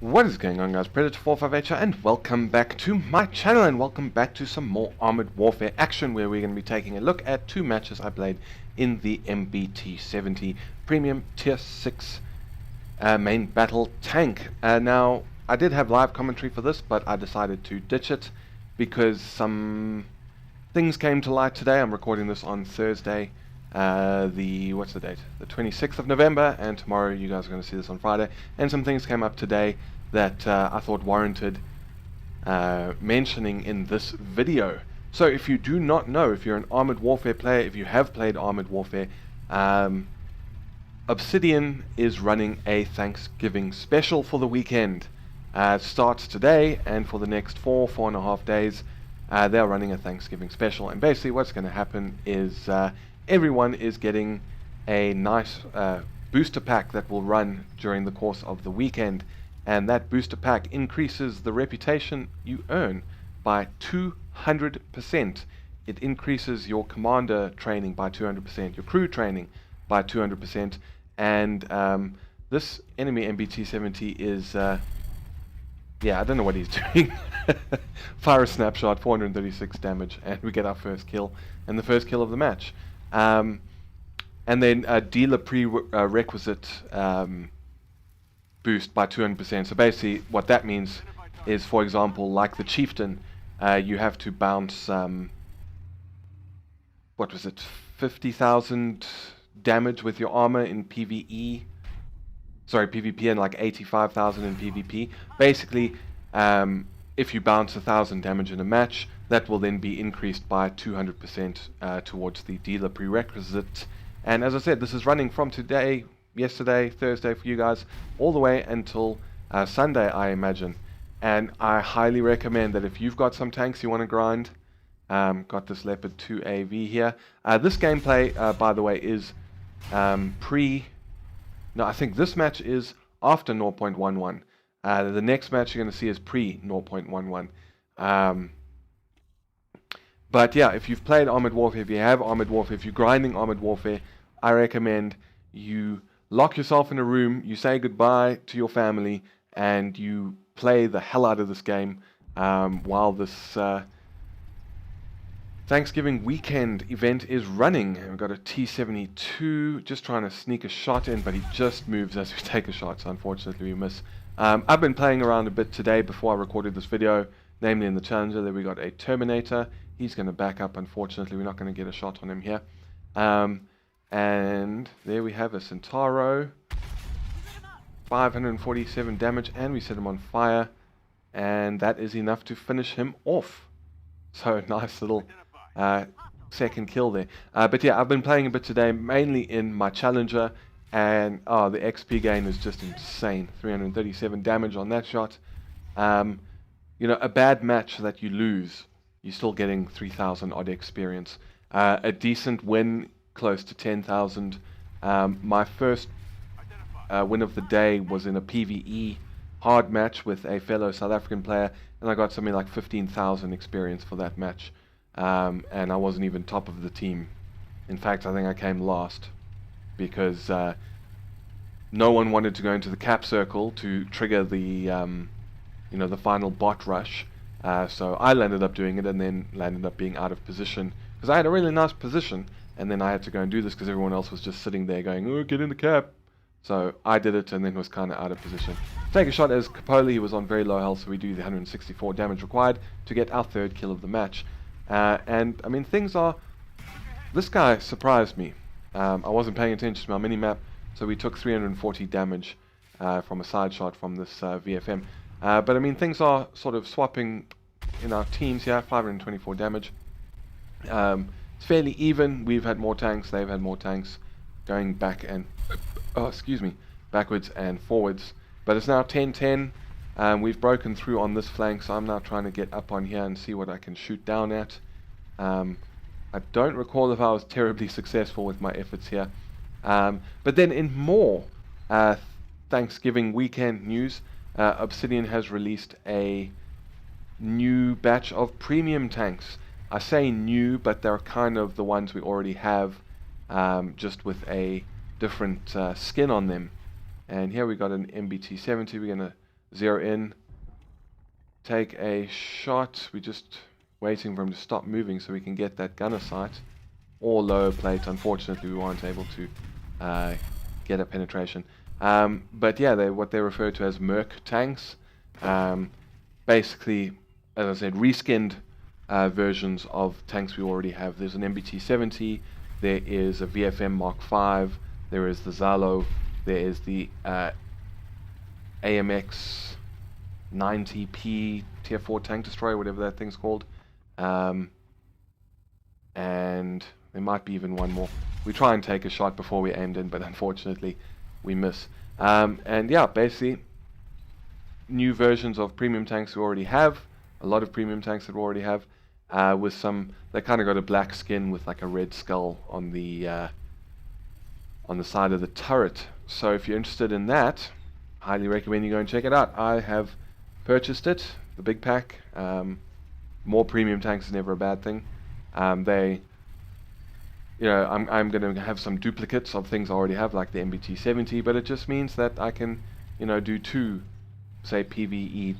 What is going on, guys? Predator458 here, and welcome back to my channel, and welcome back to some more Armored Warfare action, where we're going to be taking a look at two matches I played in the MBT-70 Premium Tier 6 main battle tank. Now, I did have live commentary for this, but I decided to ditch it because some things came to light today. I'm recording this on Thursday, what's the date? The 26th of November, and tomorrow you guys are going to see this on Friday. And some things came up today that I thought warranted mentioning in this video. So if you do not know, if you're an Armored Warfare player, if you have played Armored Warfare, Obsidian is running a Thanksgiving special for the weekend. It starts today, and for the next four and a half days, they're running a Thanksgiving special. And basically what's going to happen is everyone is getting a nice booster pack that will run during the course of the weekend, and that booster pack increases the reputation you earn by 200%. It increases your commander training by 200%, your crew training by 200%, and this enemy MBT-70 is yeah, I don't know what he's doing. Fire a snapshot, 436 damage, and we get our first kill, and the first kill of the match. And then dealer prerequisite boost by 200%. So basically what that means is, for example, like the Chieftain, you have to bounce, what was it, 50,000 damage with your armor in PvE. Sorry, PvP, and like 85,000 in PvP. Basically, if you bounce 1,000 damage in a match, that will then be increased by 200% towards the dealer prerequisite. And as I said, this is running from today, yesterday, Thursday for you guys, all the way until Sunday, I imagine. And I highly recommend that if you've got some tanks you want to grind, got this Leopard 2 AV here. This gameplay, by the way, is no, I think this match is after 0.11. The next match you're going to see is pre 0.11. But yeah, if you've played Armored Warfare, if you have Armored Warfare, if you're grinding Armored Warfare, I recommend you lock yourself in a room, you say goodbye to your family, and you play the hell out of this game while this Thanksgiving weekend event is running. And we've got a T-72 just trying to sneak a shot in, but he just moves as we take a shot, so unfortunately we miss. I've been playing around a bit today before I recorded this video, namely in the Challenger. There we got a Terminator. He's going to back up, unfortunately. We're not going to get a shot on him here. And there we have a Centauro. 547 damage, and we set him on fire. And that is enough to finish him off. So nice little second kill there. But yeah, I've been playing a bit today, mainly in my Challenger. And the XP gain is just insane. 337 damage on that shot. You know, a bad match that you lose, you're still getting 3,000 odd experience. A decent win, close to 10,000. My first win of the day was in a PvE hard match with a fellow South African player, and I got something like 15,000 experience for that match. And I wasn't even top of the team. In fact, I think I came last, because no one wanted to go into the cap circle to trigger the you know, the final bot rush. So I landed up doing it, and then landed up being out of position, because I had a really nice position, and then I had to go and do this because everyone else was just sitting there going, oh, get in the cap. So I did it, and then was kind of out of position. Take a shot as Capoli. He was on very low health, so we do the 164 damage required to get our third kill of the match. And I mean, things are... This guy surprised me. I wasn't paying attention to my mini-map, so we took 340 damage from a side shot from this VFM. But I mean, things are sort of swapping in our teams here. 524 damage. It's fairly even. We've had more tanks, they've had more tanks, going back and... oh, excuse me, backwards and forwards. But it's now 10-10. We've broken through on this flank, so I'm now trying to get up on here and see what I can shoot down at. I don't recall if I was terribly successful with my efforts here. But then in more Thanksgiving weekend news, Obsidian has released a new batch of premium tanks. I say new, but they're kind of the ones we already have, just with a different skin on them. And here we got an MBT-70. We're going to zero in, take a shot. We're just waiting for him to stop moving so we can get that gunner sight. Or lower plate. Unfortunately, we weren't able to get a penetration. But yeah, they're what they refer to as Merc tanks. Basically, as I said, reskinned versions of tanks we already have. There's an MBT-70, there is a VFM Mark V, there is the Zalo, there is the AMX 90P Tier 4 tank destroyer, whatever that thing's called. And there might be even one more. We try and take a shot before we aimed in, but unfortunately we miss. And yeah, basically new versions of premium tanks we already have, a lot of premium tanks that we already have, with some, they kind of got a black skin with like a red skull on the side of the turret. So if you're interested in that, highly recommend you go and check it out. I have purchased it, the big pack. More premium tanks is never a bad thing. You know, I'm going to have some duplicates of things I already have, like the MBT-70, but it just means that I can, you know, do two, say, PvE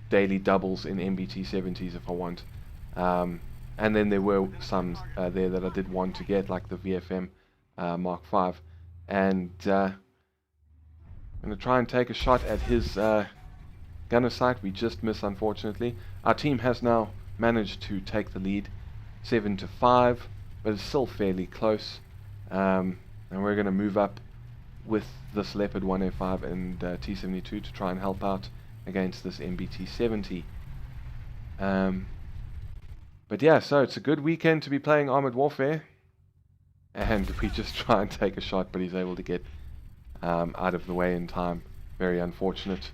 daily doubles in MBT-70s if I want. And then there were some there that I did want to get, like the VFM Mark V. And I'm going to try and take a shot at his gunner sight. We just miss, unfortunately. Our team has now managed to take the lead 7-5, but it's still fairly close. And we're going to move up with this Leopard 105 and T72 to try and help out against this MBT-70. But yeah, so it's a good weekend to be playing Armored Warfare. And we just try and take a shot, but he's able to get out of the way in time. Very unfortunate.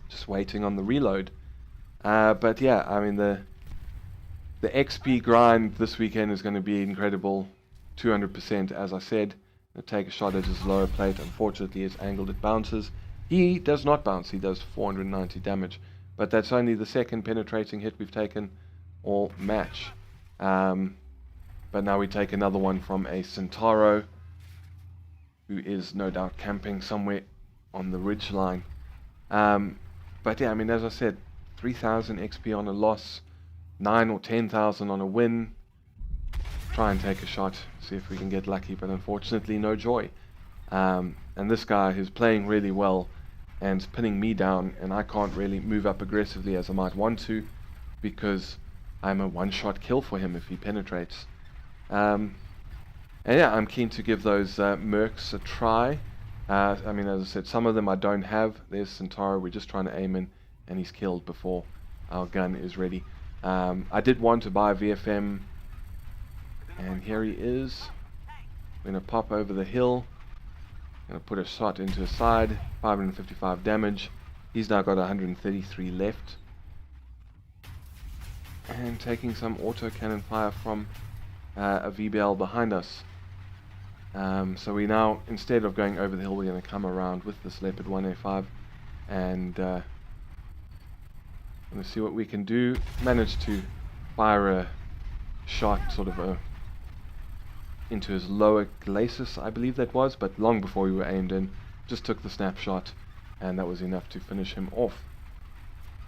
Just waiting on the reload. But yeah, I mean, the XP grind this weekend is going to be incredible. 200%, as I said. I'll take a shot at his lower plate. Unfortunately, it's angled, it bounces. He does not bounce. He does 490 damage. But that's only the second penetrating hit we've taken all match. But now we take another one from a Centauro, who is no doubt camping somewhere on the ridge line. But yeah, I mean, as I said, 3,000 XP on a loss, 9 or 10,000 on a win. Try and take a shot, see if we can get lucky, but unfortunately no joy. And this guy is playing really well and pinning me down, and I can't really move up aggressively as I might want to, because I'm a one-shot kill for him if he penetrates. And yeah, I'm keen to give those mercs a try. I mean, as I said, some of them I don't have. There's Centauro, we're just trying to aim in, and he's killed before our gun is ready. I did want to buy a VFM, and here he is. I'm going to pop over the hill. Going to put a shot into his side. 555 damage. He's now got 133 left. And taking some auto cannon fire from a VBL behind us. So we now, instead of going over the hill, we're going to come around with this Leopard 105 and going to see what we can do. Managed to fire a shot sort of into his lower glacis, I believe that was, but long before we were aimed in. Just took the snapshot, and that was enough to finish him off.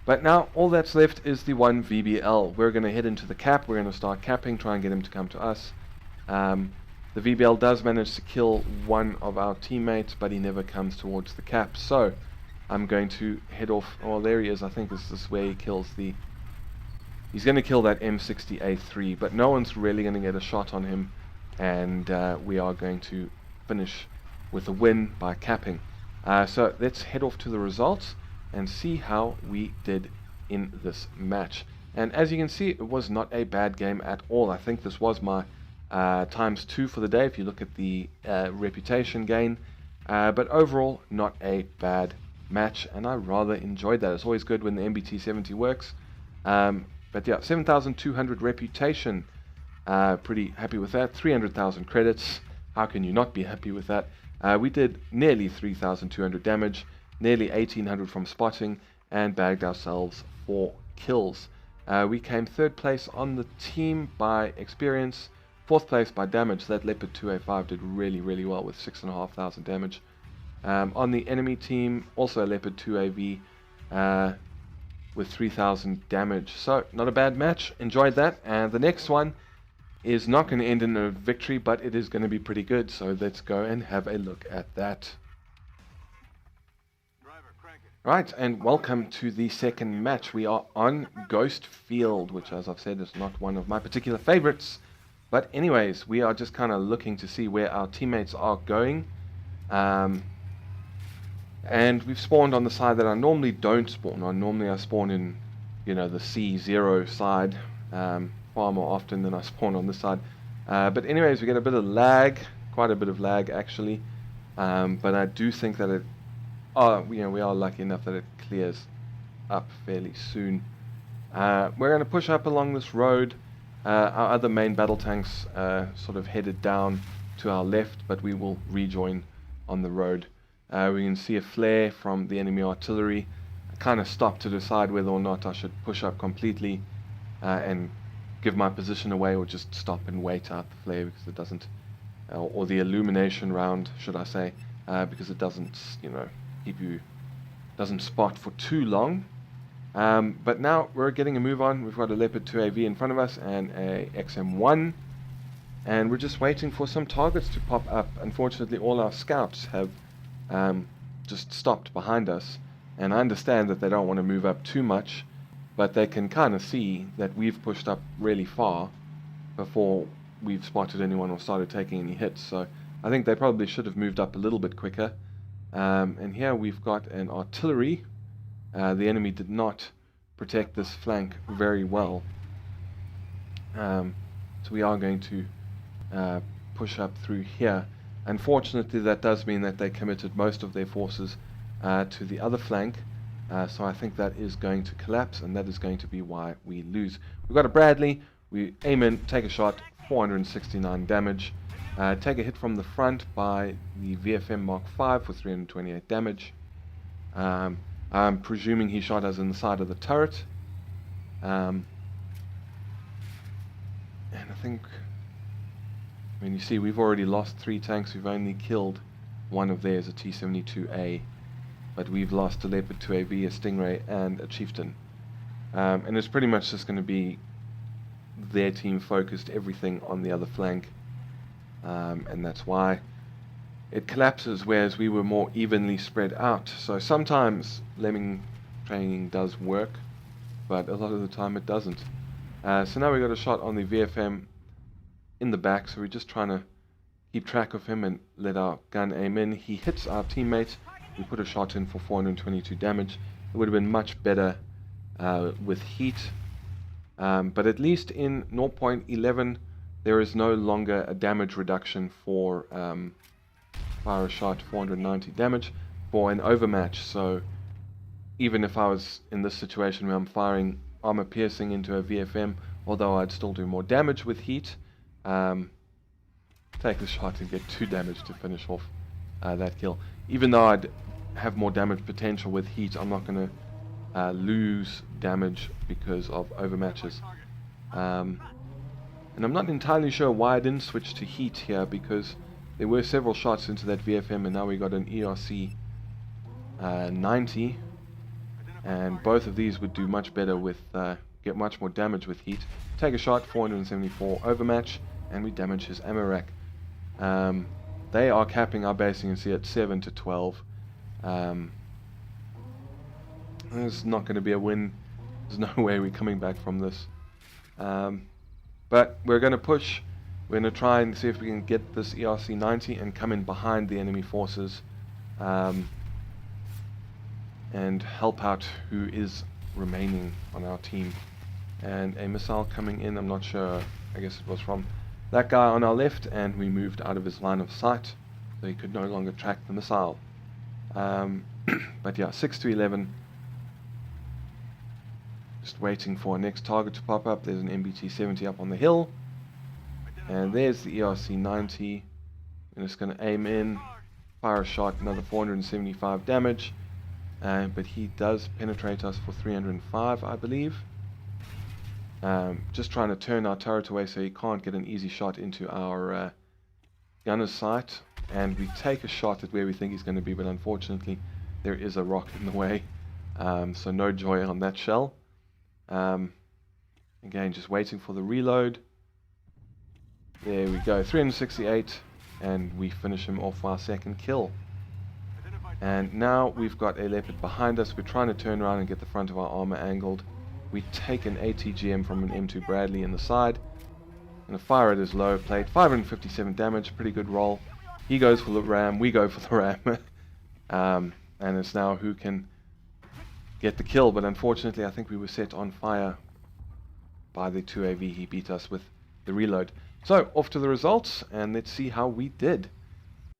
But now all that's left is the one VBL. We're going to head into the cap. We're going to start capping, try and get him to come to us. The VBL does manage to kill one of our teammates, but he never comes towards the cap. So I'm going to head off. Oh, there he is. I think this is where he kills the... He's going to kill that M60A3, but no one's really going to get a shot on him. And we are going to finish with a win by capping. So let's head off to the results and see how we did in this match. And as you can see, it was not a bad game at all. I think this was my ×2 for the day if you look at the reputation gain. But overall, not a bad match, and I rather enjoyed that. It's always good when the MBT-70 works. But yeah, 7,200 reputation. Pretty happy with that. 300,000 credits. How can you not be happy with that? We did nearly 3,200 damage, nearly 1,800 from spotting, and bagged ourselves 4 kills. We came 3rd place on the team by experience, 4th place by damage. That Leopard 2A5 did really, really well with 6,500 damage. On the enemy team, also a Leopard 2AV with 3000 damage. So, not a bad match. Enjoyed that. And the next one is not going to end in a victory, but it is going to be pretty good. So, let's go and have a look at that. Right, and welcome to the second match. We are on Ghost Field, which, as I've said, is not one of my particular favorites. But anyways, we are just kind of looking to see where our teammates are going. And we've spawned on the side that I normally don't spawn on. Normally I spawn in, you know, the C0 side far more often than I spawn on this side. But anyways, we get a bit of lag, quite a bit of lag actually. But I do think that it, we are lucky enough that it clears up fairly soon. We're going to push up along this road. Our other main battle tanks sort of headed down to our left, but we will rejoin on the road. We can see a flare from the enemy artillery. I kind of stopped to decide whether or not I should push up completely and give my position away, or just stop and wait out the flare because it doesn't, or the illumination round, should I say, because it doesn't, you know, doesn't spot for too long. But now we're getting a move on. We've got a Leopard 2AV in front of us and a XM1, and we're just waiting for some targets to pop up. Unfortunately, all our scouts have just stopped behind us, and I understand that they don't want to move up too much, but they can kind of see that we've pushed up really far before we've spotted anyone or started taking any hits. So I think they probably should have moved up a little bit quicker. And here we've got an artillery. The enemy did not protect this flank very well, so we are going to push up through here. Unfortunately, that does mean that they committed most of their forces to the other flank, so I think that is going to collapse, and that is going to be why we lose. We've got a Bradley. We aim in, take a shot, 469 damage. Take a hit from the front by the VFM Mark V for 328 damage. I'm presuming he shot us in the side of the turret. And I think, I mean, you see we've already lost 3 tanks. We've only killed one of theirs, a T-72A. But we've lost a Leopard 2AV, a Stingray, and a Chieftain. And it's pretty much just going to be their team focused everything on the other flank. And that's why it collapses, whereas we were more evenly spread out. So sometimes lemming training does work, but a lot of the time it doesn't. So now we got a shot on the VFM in the back, so we're just trying to keep track of him and let our gun aim in. He hits our teammate. We put a shot in for 422 damage. It would have been much better with heat, but at least in 0.11 there is no longer a damage reduction for fire a shot, 490 damage for an overmatch. So even if I was in this situation where I'm firing armor piercing into a VFM, although I'd still do more damage with heat, take the shot and get 2 damage to finish off that kill. Even though I'd have more damage potential with heat, I'm not going to lose damage because of overmatches. And I'm not entirely sure why I didn't switch to heat here, because there were several shots into that VFM, and now we got an ERC 90, and both of these would do much better with, get much more damage with heat. Take a shot, 474 overmatch, and we damage his ammo rack. They are capping our base, you can see, at 7 to 12. There's not going to be a win. There's no way we're coming back from this. But we're going to push. We're going to try and see if we can get this ERC 90 and come in behind the enemy forces and help out who is remaining on our team. And a missile coming in, I'm not sure, I guess it was from that guy on our left, and we moved out of his line of sight, so he could no longer track the missile. But yeah, 6 to 11. Just waiting for our next target to pop up. There's an MBT-70 up on the hill. And there's the ERC 90. I'm just going to aim in, fire a shot, another 475 damage. But he does penetrate us for 305, I believe. Just trying to turn our turret away so he can't get an easy shot into our gunner's sight. and we take a shot at where we think he's going to be, but unfortunately there is a rock in the way, so no joy on that shell. Again, just waiting for the reload. There we go, 368, and we finish him off our second kill. And now we've got a leopard behind us. We're trying to turn around and get the front of our armor angled. We take an ATGM from an M2 Bradley in the side, and fire at his lower plate. 557 damage, pretty good roll. He goes for the ram, we go for the ram. And it's now who can get the kill, but unfortunately I think we were set on fire by the 2AV. He beat us with the reload. So off to the results, and let's see how we did.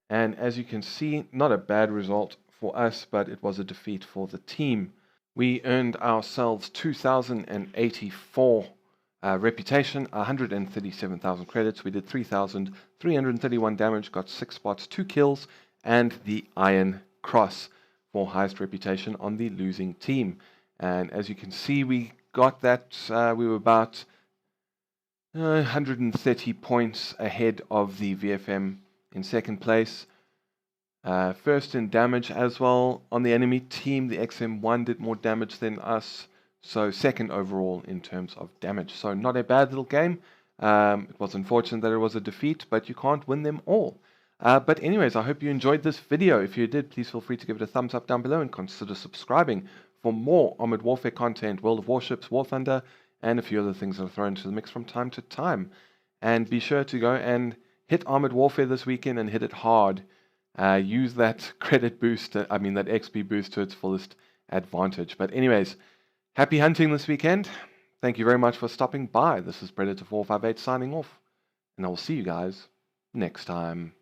And as you can see, not a bad result for us, but it was a defeat for the team. We earned ourselves 2,084 reputation, 137,000 credits. We did 3,331 damage, got 6 spots, 2 kills, and the Iron Cross for highest reputation on the losing team. And as you can see, we got that, we were about 130 points ahead of the VFM in second place. First in damage as well. On the enemy team, the XM1 did more damage than us, so second overall in terms of damage. So not a bad little game. It was unfortunate that it was a defeat, but you can't win them all. But anyways, I hope you enjoyed this video. If you did, please feel free to give it a thumbs up down below and consider subscribing for more Armored Warfare content, World of Warships, War Thunder, and a few other things that are thrown into the mix from time to time. And be sure to go and hit Armored Warfare this weekend and hit it hard. Use that credit boost, that XP boost to its fullest advantage. But anyways, happy hunting this weekend. Thank you very much for stopping by. This is Predator 458 signing off, and I will see you guys next time.